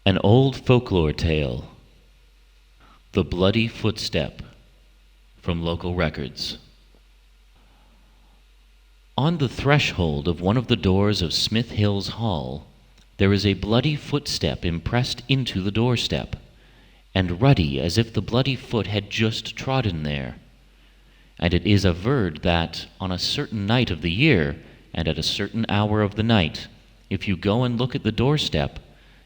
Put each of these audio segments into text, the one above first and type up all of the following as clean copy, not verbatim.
An old folklore tale, The Bloody Footstep, from local records. On the threshold of one of the doors of Smithills Hall, there is a bloody footstep impressed into the doorstep, and ruddy as if the bloody foot had just trodden there. And it is averred that, on a certain night of the year, and at a certain hour of the night, if you go and look at the doorstep,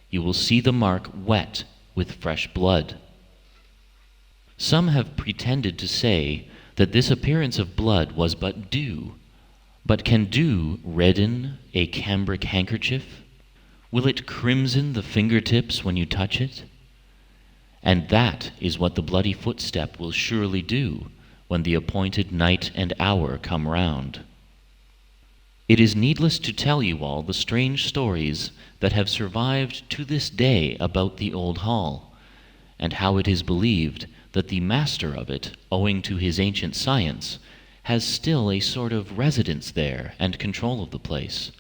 you will see the mark wet with fresh blood. Some have pretended to say that this appearance of blood was but dew. But can dew redden a cambric handkerchief? Will it crimson the fingertips when you touch it? And that is what the bloody footstep will surely do when the appointed night and hour come round. It is needless to tell you all the strange stories that have survived to this day about the old hall, and how it is believed that the master of it, owing to his ancient science, has still a sort of residence there and control of the place,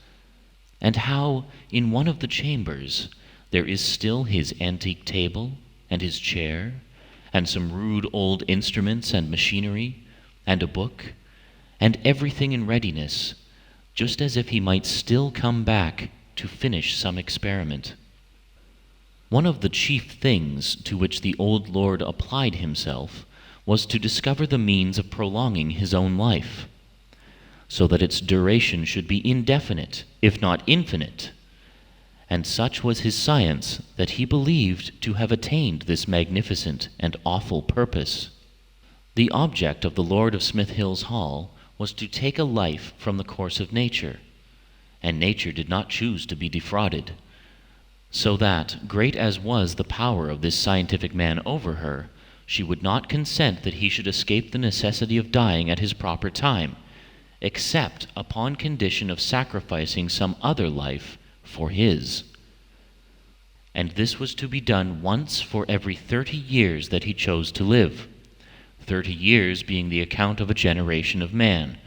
and how in one of the chambers there is still his antique table and his chair, and some rude old instruments and machinery, and a book, and everything in readiness, just as if he might still come back to finish some experiment. One of the chief things to which the old lord applied himself was to discover the means of prolonging his own life, so that its duration should be indefinite, if not infinite. And such was his science that he believed to have attained this magnificent and awful purpose. The object of the Lord of Smithills Hall was to take a life from the course of nature, and nature did not choose to be defrauded, so that, great as was the power of this scientific man over her, she would not consent that he should escape the necessity of dying at his proper time, except upon condition of sacrificing some other life for his. And this was to be done once for every 30 years that he chose to live, 30 years being the account of a generation of man.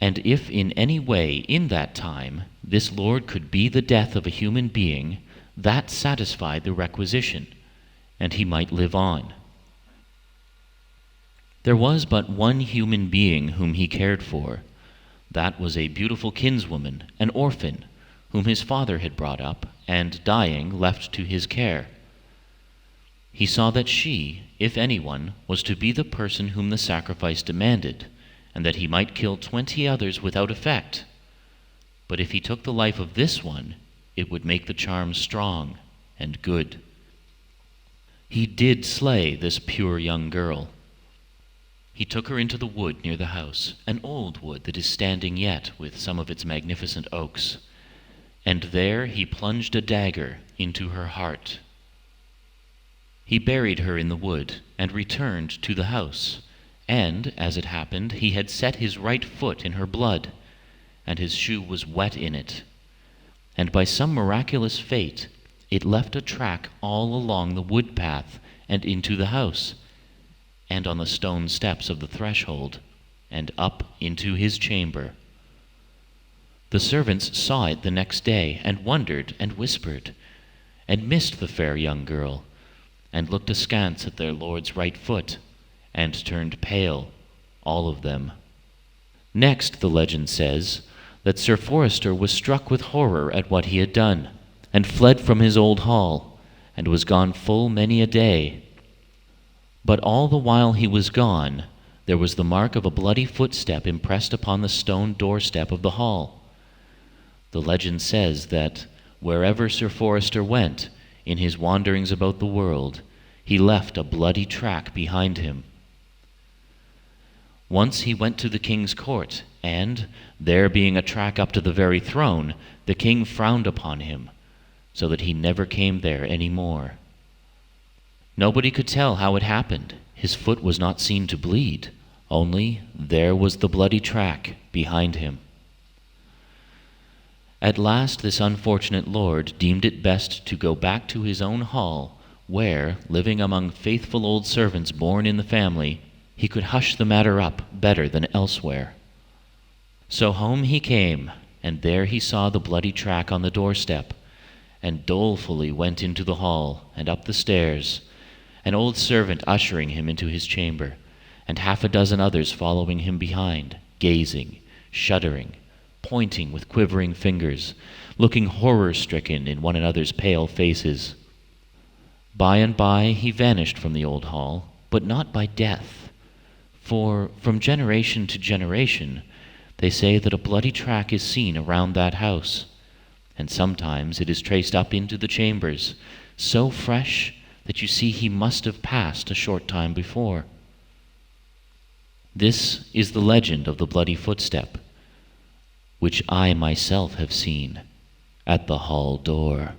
And if in any way in that time this Lord could be the death of a human being, that satisfied the requisition, and he might live on. There was but one human being whom he cared for. That was a beautiful kinswoman, an orphan, whom his father had brought up, and dying left to his care. He saw that she, if anyone, was to be the person whom the sacrifice demanded, and that he might kill 20 others without effect. But if he took the life of this one, it would make the charm strong and good. He did slay this pure young girl. He took her into the wood near the house, an old wood that is standing yet with some of its magnificent oaks, and there he plunged a dagger into her heart. He buried her in the wood and returned to the house, and, as it happened, he had set his right foot in her blood, and his shoe was wet in it. And by some miraculous fate, it left a track all along the wood path and into the house, and on the stone steps of the threshold, and up into his chamber. The servants saw it the next day, and wondered and whispered, and missed the fair young girl, and looked askance at their lord's right foot, and turned pale, all of them. Next, the legend says that Sir Forester was struck with horror at what he had done, and fled from his old hall, and was gone full many a day. But all the while he was gone, there was the mark of a bloody footstep impressed upon the stone doorstep of the hall. The legend says that wherever Sir Forester went, in his wanderings about the world, he left a bloody track behind him. Once he went to the king's court, and, there being a track up to the very throne, the king frowned upon him, so that he never came there any more. Nobody could tell how it happened. His foot was not seen to bleed, only there was the bloody track behind him. At last this unfortunate lord deemed it best to go back to his own hall, where, living among faithful old servants born in the family, he could hush the matter up better than elsewhere. So home he came, and there he saw the bloody track on the doorstep, and dolefully went into the hall and up the stairs, an old servant ushering him into his chamber, and 6 others following him behind, gazing, shuddering, pointing with quivering fingers, looking horror-stricken in one another's pale faces. By and by he vanished from the old hall, but not by death, for from generation to generation they say that a bloody track is seen around that house, and sometimes it is traced up into the chambers, so fresh that you see he must have passed a short time before. This is the legend of the bloody footstep, which I myself have seen at the hall door.